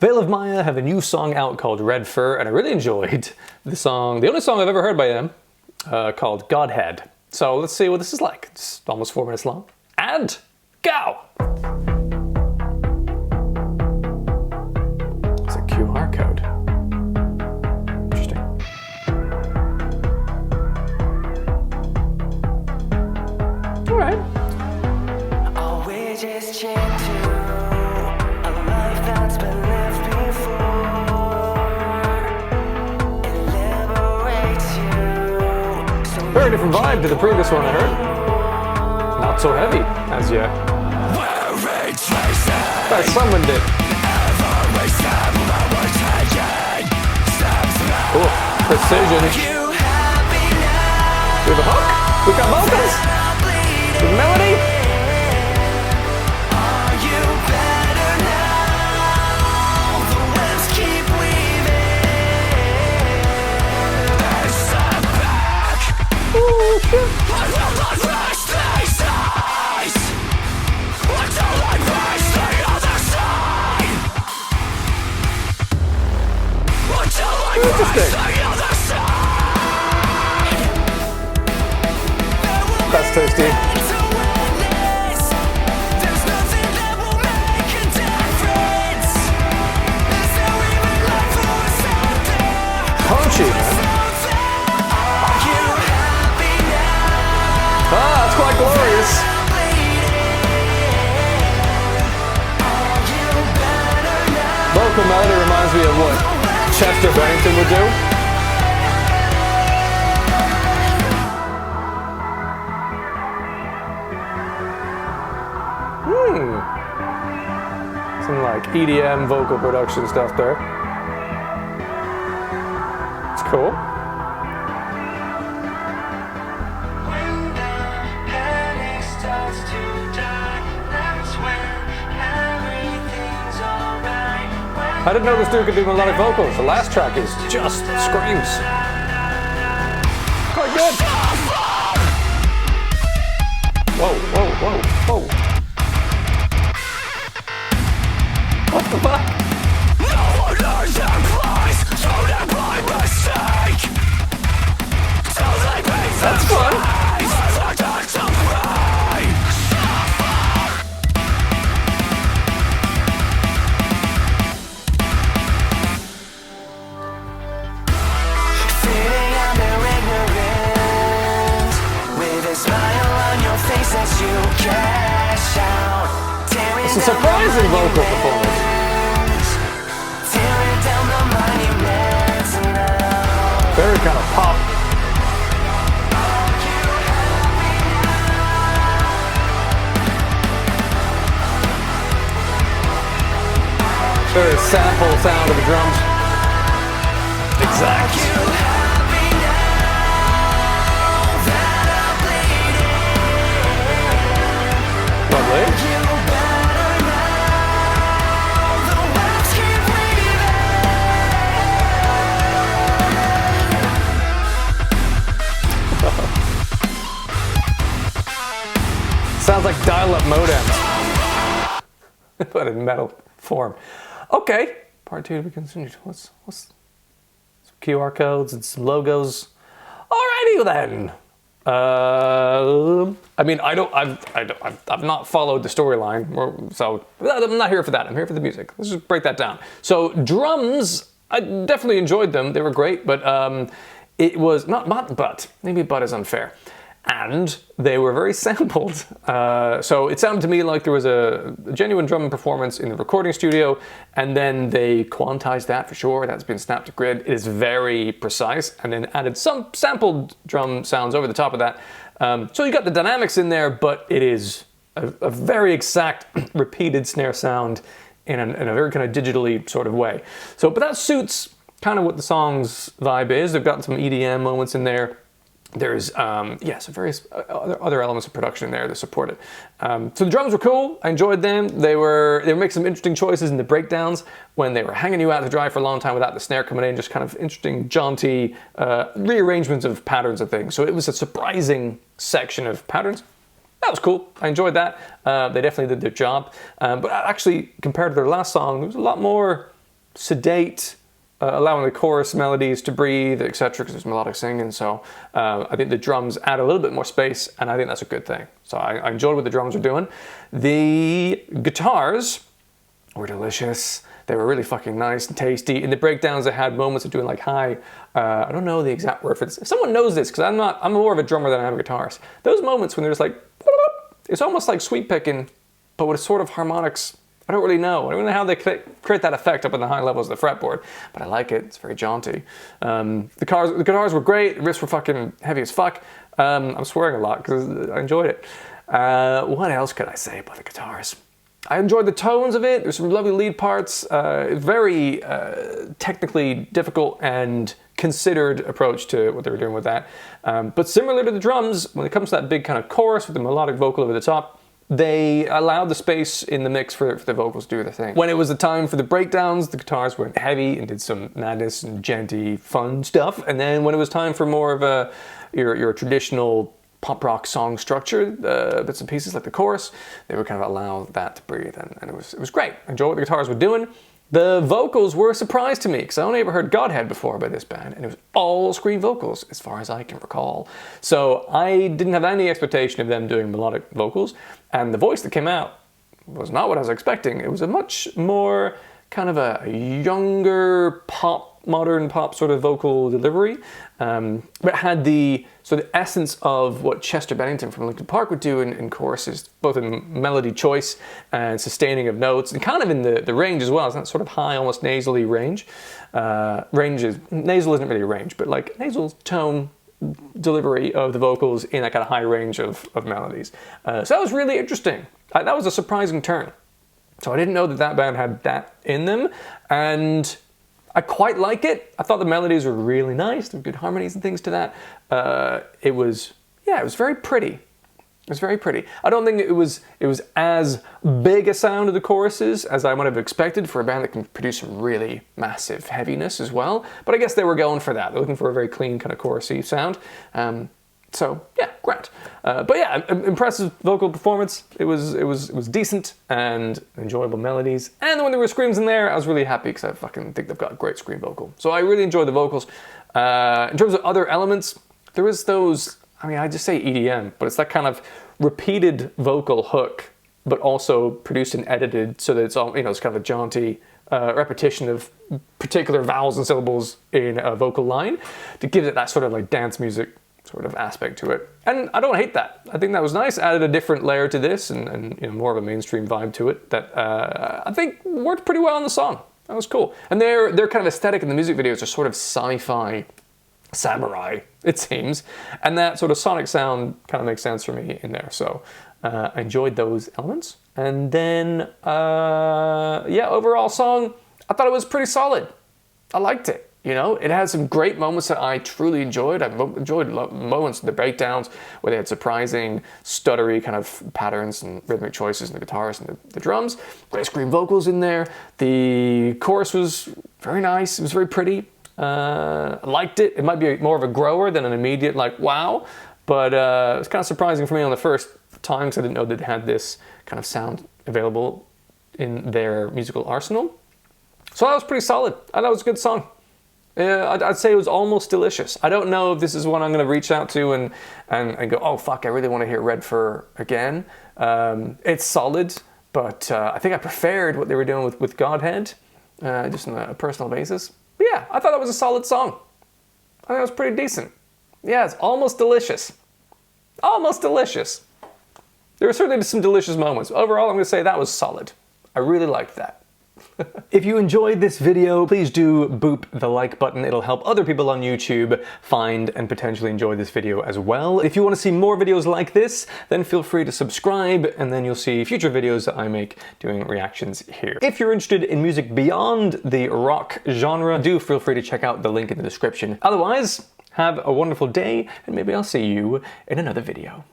Veil of Maya have a new song out called Red Fur, and I really enjoyed the song, the only song I've ever heard by them, called Godhead. So let's see what this is like. It's almost 4 minutes long. And go! It's a QR code. Interesting. All right. Are we just chained to a life that's been lived before? It liberates you. Very different vibe to the previous one I heard. Not so heavy as yet. I summoned it. Cool. Precision. We have a hook. We got vocals. With melody. Ooh, shit. Interesting. That's tasty. Punchy, man. Ah, that's quite glorious. Vocal melody reminds me of what Chester Bennington would do. Some like EDM vocal production stuff there. It's cool. I didn't know this dude could do melodic vocals. The last track is just screams. Quite good. Whoa, whoa, whoa, whoa. What the fuck? That's fun. It's a surprising vocal performance. Very kind of pop. Very sample sound of the drums. Exact. Lovely. Sounds like dial-up modems, but in metal form. Okay, part 2 to be continued. What's some QR codes and some logos? Alrighty then. I mean, I've not followed the storyline, so I'm not here for that. I'm here for the music. Let's just break that down. So drums, I definitely enjoyed them. They were great, but it was maybe but is unfair. And they were very sampled. So it sounded to me like there was a genuine drum performance in the recording studio, and then they quantized that for sure. That's been snapped to grid. It is very precise, and then added some sampled drum sounds over the top of that. So you got the dynamics in there, but it is a very exact repeated snare sound in a very kind of digitally sort of way. So, but that suits kind of what the song's vibe is. They've got some EDM moments in there. There's, some various other elements of production in there that support it. So the drums were cool. I enjoyed them. They were making some interesting choices in the breakdowns when they were hanging you out to dry for a long time without the snare coming in, just kind of interesting, jaunty rearrangements of patterns and things. So it was a surprising section of patterns. That was cool. I enjoyed that. They definitely did their job. But actually, compared to their last song, there was a lot more sedate, allowing the chorus melodies to breathe, etc., because there's melodic singing. So I think the drums add a little bit more space, and I think that's a good thing. So I enjoyed what the drums were doing. The guitars were delicious. They were really fucking nice and tasty. In the breakdowns, I had moments of doing like high, I don't know the exact word for this. If someone knows this, because I'm more of a drummer than I am a guitarist. Those moments when they're just like, it's almost like sweep picking, but with sort of harmonics. I don't really know. I don't know how they create that effect up in the high levels of the fretboard, but I like it. It's very jaunty. The guitars were great. The riffs were fucking heavy as fuck. I'm swearing a lot because I enjoyed it. What else could I say about the guitars? I enjoyed the tones of it. There's some lovely lead parts. Very technically difficult and considered approach to what they were doing with that. But similar to the drums, when it comes to that big kind of chorus with the melodic vocal over the top, they allowed the space in the mix for the vocals to do their thing. When it was the time for the breakdowns, the guitars went heavy and did some madness and jaunty fun stuff. And then when it was time for more of your traditional pop rock song structure, bits and pieces like the chorus, they would kind of allow that to breathe, and it was great. I enjoyed what the guitars were doing. The vocals were a surprise to me, because I only ever heard Godhead before by this band, and it was all screen vocals, as far as I can recall. So I didn't have any expectation of them doing melodic vocals, and the voice that came out was not what I was expecting. It was a much more kind of a younger modern pop sort of vocal delivery, but it had the sort of essence of what Chester Bennington from Linkin Park would do in choruses, both in melody choice and sustaining of notes, and kind of in the range as well. It's that sort of high, almost nasally range. Nasal isn't really a range, but like nasal tone delivery of the vocals in that kind of high range of melodies. So that was really interesting. That was a surprising turn. So I didn't know that band had that in them, and I quite like it. I thought the melodies were really nice. There were good harmonies and things to that. It was very pretty. It was very pretty. I don't think it was as big a sound of the choruses as I might have expected for a band that can produce some really massive heaviness as well. But I guess they were going for that. They're looking for a very clean kind of chorusy sound. So yeah, great. But yeah, impressive vocal performance. It was decent and enjoyable melodies. And when there were screams in there, I was really happy because I fucking think they've got a great scream vocal. So I really enjoyed the vocals. In terms of other elements, there was those, I mean, I just say EDM, but it's that kind of repeated vocal hook, but also produced and edited so that it's all, it's kind of a jaunty repetition of particular vowels and syllables in a vocal line to give it that sort of like dance music sort of aspect to it. And I don't hate that. I think that was nice. Added a different layer to this and more of a mainstream vibe to it that I think worked pretty well on the song. That was cool. And their kind of aesthetic in the music videos are sort of sci-fi samurai, it seems. And that sort of sonic sound kind of makes sense for me in there. So I enjoyed those elements. And then, overall song, I thought it was pretty solid. I liked it. It had some great moments that I truly enjoyed. I enjoyed moments in the breakdowns where they had surprising, stuttery kind of patterns and rhythmic choices in the guitars and the drums. Great scream vocals in there. The chorus was very nice. It was very pretty. I liked it. It might be more of a grower than an immediate like, wow. But it was kind of surprising for me on the first time because I didn't know that they had this kind of sound available in their musical arsenal. So that was pretty solid. I thought it was a good song. I'd say it was almost delicious. I don't know if this is one I'm going to reach out to and go, oh fuck, I really want to hear Red Fur again. It's solid, but I think I preferred what they were doing with Godhead, just on a personal basis. But yeah, I thought that was a solid song. I think it was pretty decent. Yeah, it's almost delicious. Almost delicious. There were certainly some delicious moments. Overall, I'm going to say that was solid. I really liked that. If you enjoyed this video, please do boop the like button. It'll help other people on YouTube find and potentially enjoy this video as well. If you want to see more videos like this, then feel free to subscribe, and then you'll see future videos that I make doing reactions here. If you're interested in music beyond the rock genre, do feel free to check out the link in the description. Otherwise, have a wonderful day, and maybe I'll see you in another video.